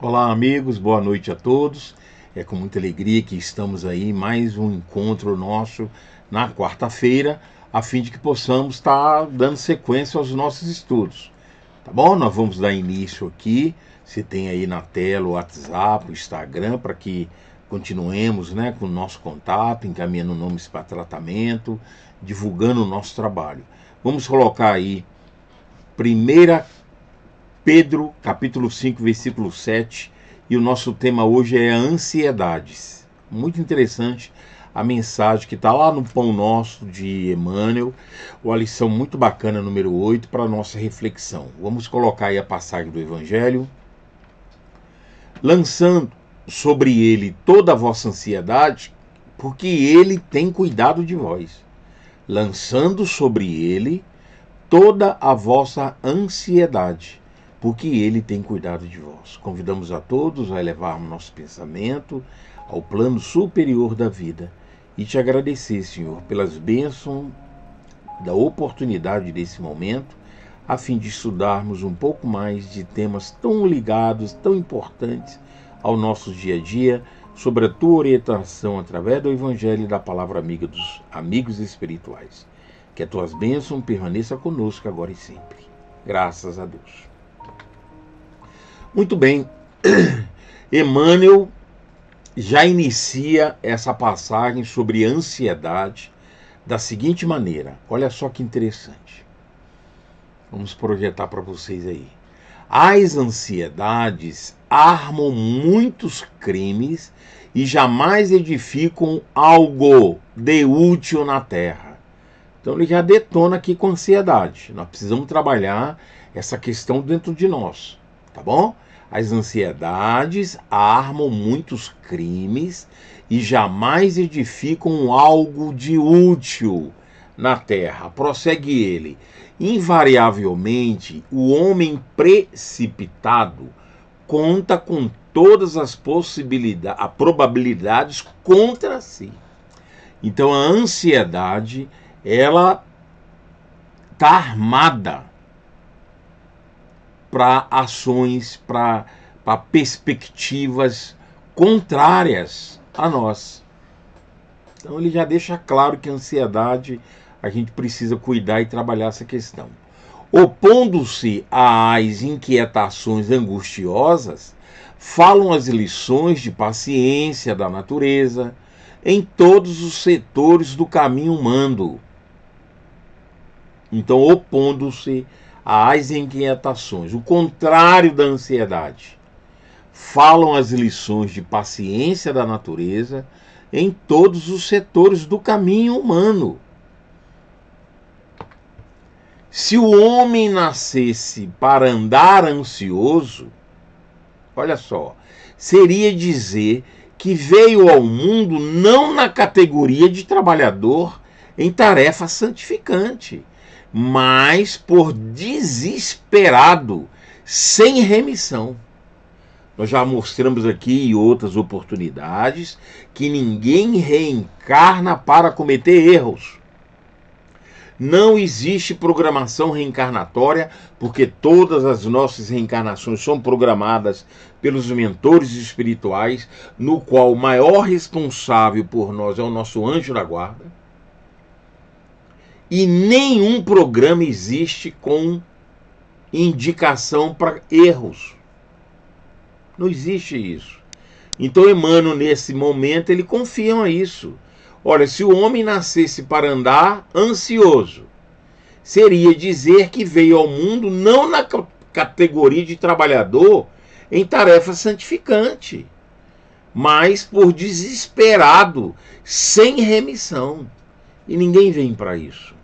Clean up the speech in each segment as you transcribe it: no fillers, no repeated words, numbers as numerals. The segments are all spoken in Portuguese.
Olá amigos, boa noite a todos. É com muita alegria que estamos aí em mais um encontro nosso na quarta-feira, a fim de que possamos estar dando sequência aos nossos estudos. Tá bom? Nós vamos dar início aqui. Você tem aí na tela o WhatsApp, o Instagram, para que continuemos, né, com o nosso contato, encaminhando nomes para tratamento, divulgando o nosso trabalho. Vamos colocar aí 1 Pedro, capítulo 5, versículo 7, e o nosso tema hoje é ansiedades. Muito interessante a mensagem que está lá no Pão Nosso de Emmanuel, uma lição muito bacana, número 8, para a nossa reflexão. Vamos colocar aí a passagem do Evangelho. Lançando sobre ele toda a vossa ansiedade, porque ele tem cuidado de vós. Lançando sobre ele toda a vossa ansiedade, porque ele tem cuidado de vós. Convidamos a todos a elevarmos nosso pensamento ao plano superior da vida e te agradecer, Senhor, pelas bênçãos da oportunidade desse momento, a fim de estudarmos um pouco mais de temas tão ligados, tão importantes ao nosso dia a dia, sobre a tua orientação através do Evangelho e da palavra amiga dos amigos espirituais. Que as tuas bênçãos permaneçam conosco agora e sempre. Graças a Deus. Muito bem, Emmanuel já inicia essa passagem sobre ansiedade da seguinte maneira. Olha só que interessante. Vamos projetar para vocês aí. As ansiedades armam muitos crimes e jamais edificam algo de útil na terra. Então ele já detona aqui com ansiedade. Nós precisamos trabalhar essa questão dentro de nós. Tá bom? As ansiedades armam muitos crimes e jamais edificam algo de útil na terra. Prossegue ele. Invariavelmente, o homem precipitado conta com todas as probabilidades contra si. Então a ansiedade, ela está armada para ações, para perspectivas contrárias a nós. Então ele já deixa claro que a ansiedade, a gente precisa cuidar e trabalhar essa questão. Opondo-se às inquietações angustiosas, falam as lições de paciência da natureza em todos os setores do caminho humano. Então, opondo-se às inquietações, o contrário da ansiedade. Falam as lições de paciência da natureza em todos os setores do caminho humano. Se o homem nascesse para andar ansioso, olha só, seria dizer que veio ao mundo não na categoria de trabalhador em tarefa santificante, mas por desesperado, sem remissão. Nós já mostramos aqui em outras oportunidades que ninguém reencarna para cometer erros. Não existe programação reencarnatória, porque todas as nossas reencarnações são programadas pelos mentores espirituais, no qual o maior responsável por nós é o nosso anjo da guarda. E nenhum programa existe com indicação para erros. Não existe isso. Então Emmanuel, nesse momento, ele confirma isso. Olha, se o homem nascesse para andar ansioso, seria dizer que veio ao mundo não na categoria de trabalhador em tarefa santificante, mas por desesperado, sem remissão. E ninguém vem para isso.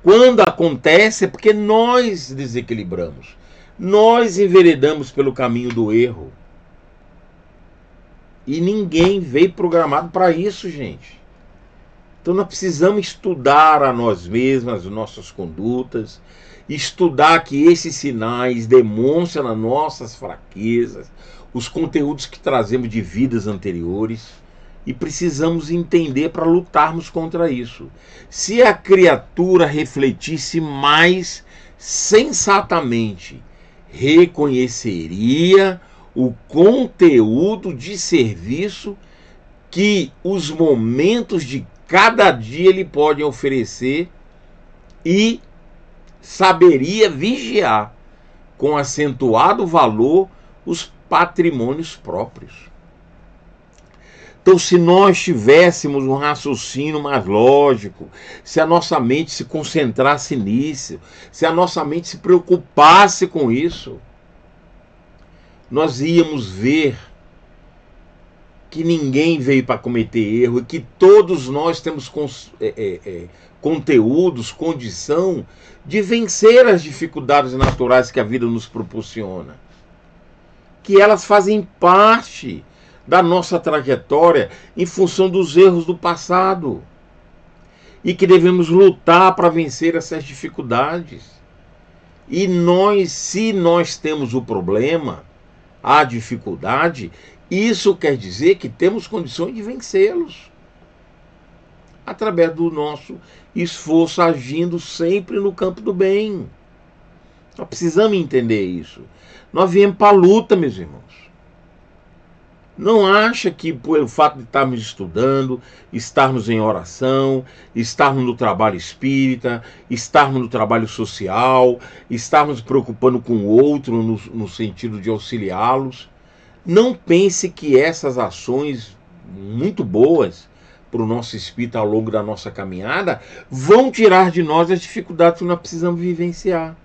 Quando acontece é porque nós desequilibramos. Nós enveredamos pelo caminho do erro. E ninguém veio programado para isso, gente. Então nós precisamos estudar a nós mesmos, as nossas condutas, estudar que esses sinais demonstram as nossas fraquezas, os conteúdos que trazemos de vidas anteriores, e precisamos entender para lutarmos contra isso. Se a criatura refletisse mais sensatamente reconheceria o conteúdo de serviço que os momentos de cada dia lhe podem oferecer e saberia vigiar com acentuado valor os patrimônios próprios. Então, se nós tivéssemos um raciocínio mais lógico, se a nossa mente se concentrasse nisso, se a nossa mente se preocupasse com isso, nós íamos ver que ninguém veio para cometer erro e que todos nós temos conteúdos, condição de vencer as dificuldades naturais que a vida nos proporciona. Que elas fazem parte da nossa trajetória em função dos erros do passado. E que devemos lutar para vencer essas dificuldades. E nós, se nós temos o problema, a dificuldade, isso quer dizer que temos condições de vencê-los. Através do nosso esforço, agindo sempre no campo do bem. Nós precisamos entender isso. Nós viemos para a luta, meus irmãos. Não acha que pelo fato de estarmos estudando, estarmos em oração, estarmos no trabalho espírita, estarmos no trabalho social, estarmos preocupando com o outro no sentido de auxiliá-los, não pense que essas ações muito boas para o nosso espírito ao longo da nossa caminhada vão tirar de nós as dificuldades que nós precisamos vivenciar.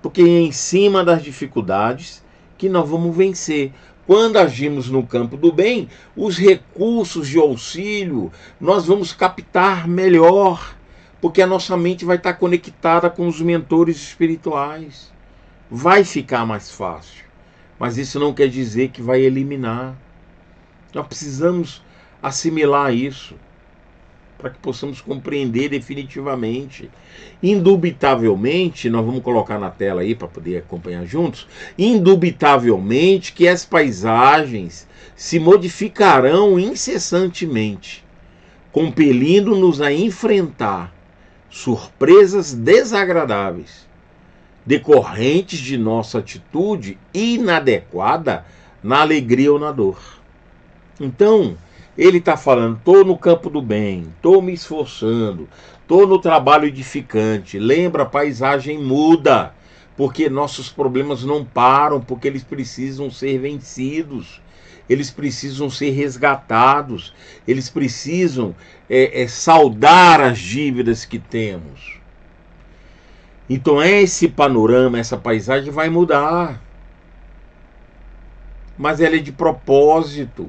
Porque é em cima das dificuldades que nós vamos vencer. Quando agimos no campo do bem, os recursos de auxílio nós vamos captar melhor, porque a nossa mente vai estar conectada com os mentores espirituais. Vai ficar mais fácil, mas isso não quer dizer que vai eliminar. Nós precisamos assimilar isso, para que possamos compreender definitivamente. Indubitavelmente, nós vamos colocar na tela aí para poder acompanhar juntos, indubitavelmente que as paisagens se modificarão incessantemente, compelindo-nos a enfrentar surpresas desagradáveis, decorrentes de nossa atitude inadequada na alegria ou na dor. Então, ele está falando, estou no campo do bem, estou me esforçando, estou no trabalho edificante. Lembra, a paisagem muda, porque nossos problemas não param, porque eles precisam ser vencidos, eles precisam ser resgatados, eles precisam saldar as dívidas que temos. Então esse panorama, essa paisagem vai mudar, mas ela é de propósito.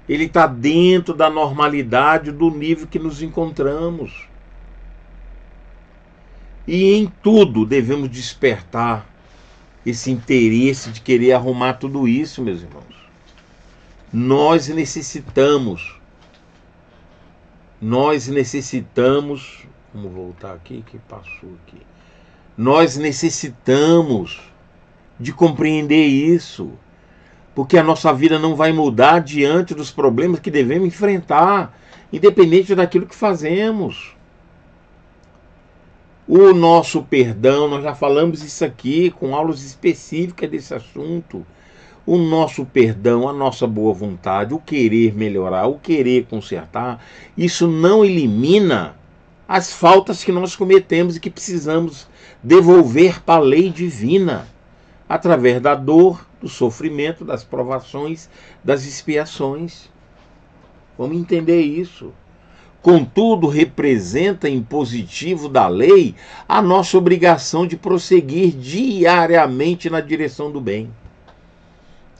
Ele está dentro da normalidade do nível que nos encontramos. E em tudo devemos despertar esse interesse de querer arrumar tudo isso, meus irmãos. Nós necessitamos, vamos voltar aqui, que passou aqui. Nós necessitamos de compreender isso. Porque a nossa vida não vai mudar diante dos problemas que devemos enfrentar, independente daquilo que fazemos. O nosso perdão, nós já falamos isso aqui com aulas específicas desse assunto. O nosso perdão, a nossa boa vontade, o querer melhorar, o querer consertar, isso não elimina as faltas que nós cometemos e que precisamos devolver para a lei divina, através da dor, do sofrimento, das provações, das expiações. Vamos entender isso. Contudo, representa em positivo da lei a nossa obrigação de prosseguir diariamente na direção do bem,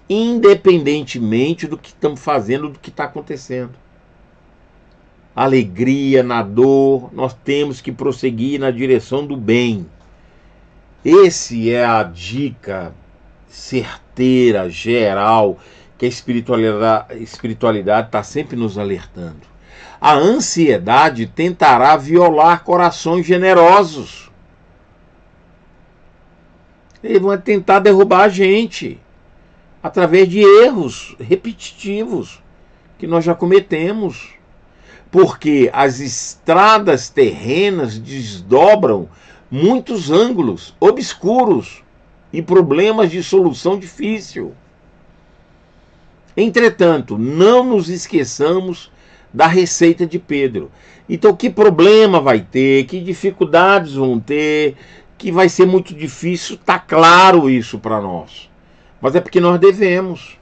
independentemente do que estamos fazendo, do que está acontecendo. Alegria na dor, nós temos que prosseguir na direção do bem. Esse é a dica certeira, geral, que a espiritualidade está sempre nos alertando. A ansiedade tentará violar corações generosos. Eles vão tentar derrubar a gente através de erros repetitivos que nós já cometemos. Porque as estradas terrenas desdobram muitos ângulos obscuros e problemas de solução difícil. Entretanto, não nos esqueçamos da receita de Pedro. Então, que problema vai ter, que dificuldades vão ter, que vai ser muito difícil, está claro isso para nós. Mas é porque nós devemos.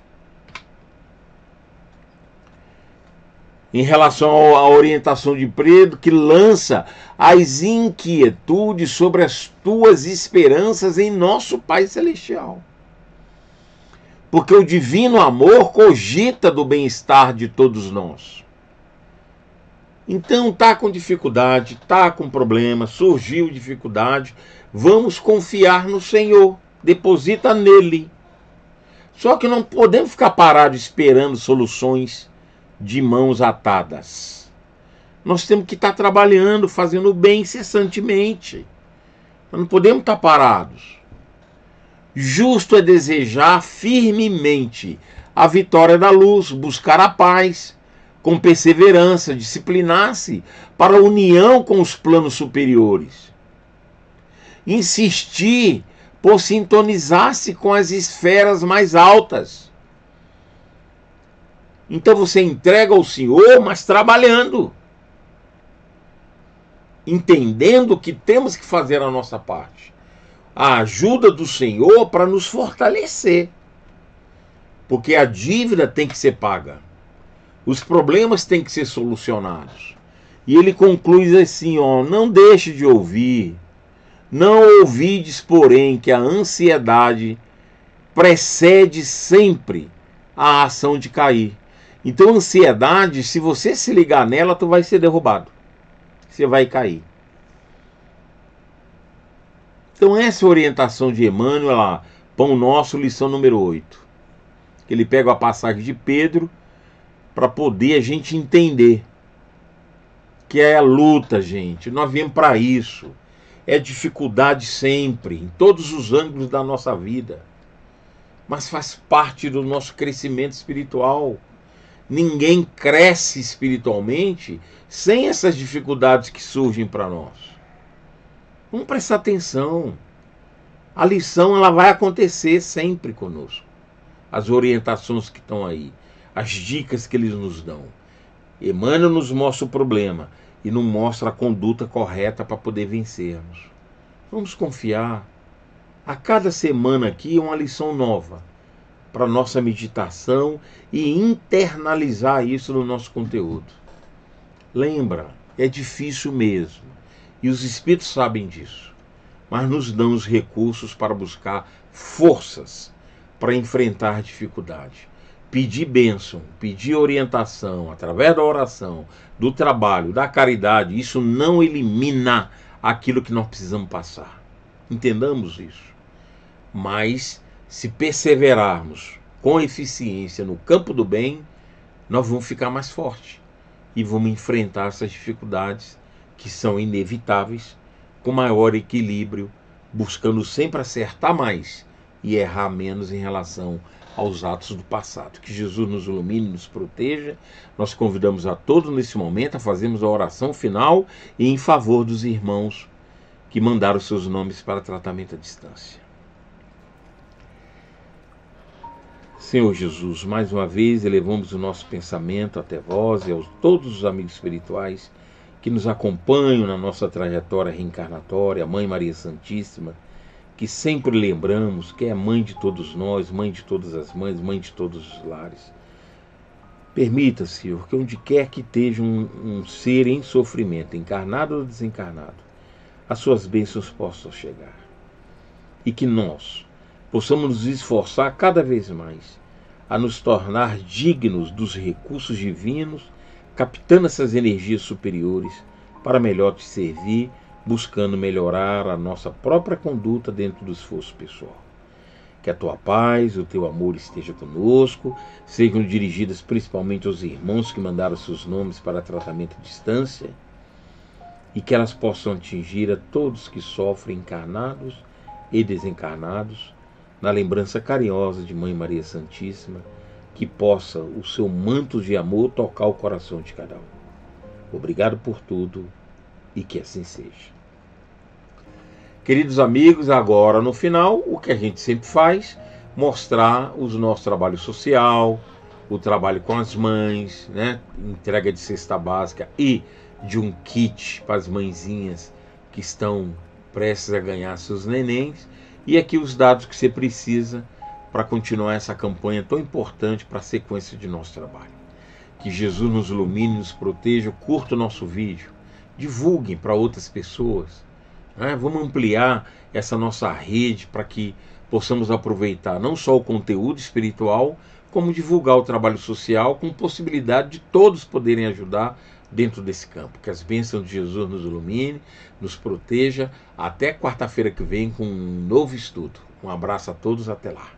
Em relação à orientação de Pedro, que lança as inquietudes sobre as tuas esperanças em nosso Pai Celestial. Porque o divino amor cogita do bem-estar de todos nós. Então tá com dificuldade, tá com problema, surgiu dificuldade, vamos confiar no Senhor, deposita nele. Só que não podemos ficar parados esperando soluções de mãos atadas. Nós temos que estar trabalhando, fazendo o bem incessantemente. Nós não podemos estar parados. Justo é desejar firmemente a vitória da luz, buscar a paz, com perseverança, disciplinar-se para a união com os planos superiores. Insistir por sintonizar-se com as esferas mais altas. Então você entrega ao Senhor, mas trabalhando. Entendendo que temos que fazer a nossa parte. A ajuda do Senhor para nos fortalecer. Porque a dívida tem que ser paga. Os problemas têm que ser solucionados. E ele conclui assim, ó, não deixe de ouvir. Não ouvides, porém, que a ansiedade precede sempre a ação de cair. Então, a ansiedade, se você se ligar nela, tu vai ser derrubado. Você vai cair. Então, essa é a orientação de Emmanuel, lá, Pão Nosso, lição número 8. Ele pega a passagem de Pedro para poder a gente entender que é a luta, gente. Nós viemos para isso. É dificuldade sempre, em todos os ângulos da nossa vida. Mas faz parte do nosso crescimento espiritual. Ninguém cresce espiritualmente sem essas dificuldades que surgem para nós. Vamos prestar atenção. A lição ela vai acontecer sempre conosco. As orientações que estão aí, as dicas que eles nos dão. Emmanuel nos mostra o problema e nos mostra a conduta correta para poder vencermos. Vamos confiar. A cada semana aqui é uma lição nova para nossa meditação e internalizar isso no nosso conteúdo. Lembra, é difícil mesmo. E os espíritos sabem disso. Mas nos dão os recursos para buscar forças para enfrentar a dificuldade. Pedir bênção, pedir orientação através da oração, do trabalho, da caridade, isso não elimina aquilo que nós precisamos passar. Entendamos isso. Mas se perseverarmos com eficiência no campo do bem, nós vamos ficar mais fortes e vamos enfrentar essas dificuldades que são inevitáveis com maior equilíbrio, buscando sempre acertar mais e errar menos em relação aos atos do passado. Que Jesus nos ilumine e nos proteja. Nós convidamos a todos nesse momento a fazermos a oração final e em favor dos irmãos que mandaram seus nomes para tratamento à distância. Senhor Jesus, mais uma vez elevamos o nosso pensamento até vós e a todos os amigos espirituais que nos acompanham na nossa trajetória reencarnatória, a Mãe Maria Santíssima, que sempre lembramos que é mãe de todos nós, mãe de todas as mães, mãe de todos os lares. Permita, Senhor, que onde quer que esteja um ser em sofrimento, encarnado ou desencarnado, as suas bênçãos possam chegar. E que nós possamos nos esforçar cada vez mais a nos tornar dignos dos recursos divinos, captando essas energias superiores para melhor te servir, buscando melhorar a nossa própria conduta dentro do esforço pessoal. Que a tua paz, o teu amor esteja conosco, sejam dirigidas principalmente aos irmãos que mandaram seus nomes para tratamento à distância, e que elas possam atingir a todos que sofrem, encarnados e desencarnados, na lembrança carinhosa de Mãe Maria Santíssima, que possa o seu manto de amor tocar o coração de cada um. Obrigado por tudo e que assim seja. Queridos amigos, agora no final, o que a gente sempre faz, mostrar o nosso trabalho social, o trabalho com as mães, né? Entrega de cesta básica e de um kit para as mãezinhas que estão prestes a ganhar seus nenéns. E aqui os dados que você precisa para continuar essa campanha tão importante para a sequência de nosso trabalho. Que Jesus nos ilumine, nos proteja, curta o nosso vídeo, divulguem para outras pessoas. Vamos ampliar essa nossa rede para que possamos aproveitar não só o conteúdo espiritual, como divulgar o trabalho social com possibilidade de todos poderem ajudar dentro desse campo. Que as bênçãos de Jesus nos ilumine, nos proteja. Até quarta-feira que vem com um novo estudo. Um abraço a todos, até lá.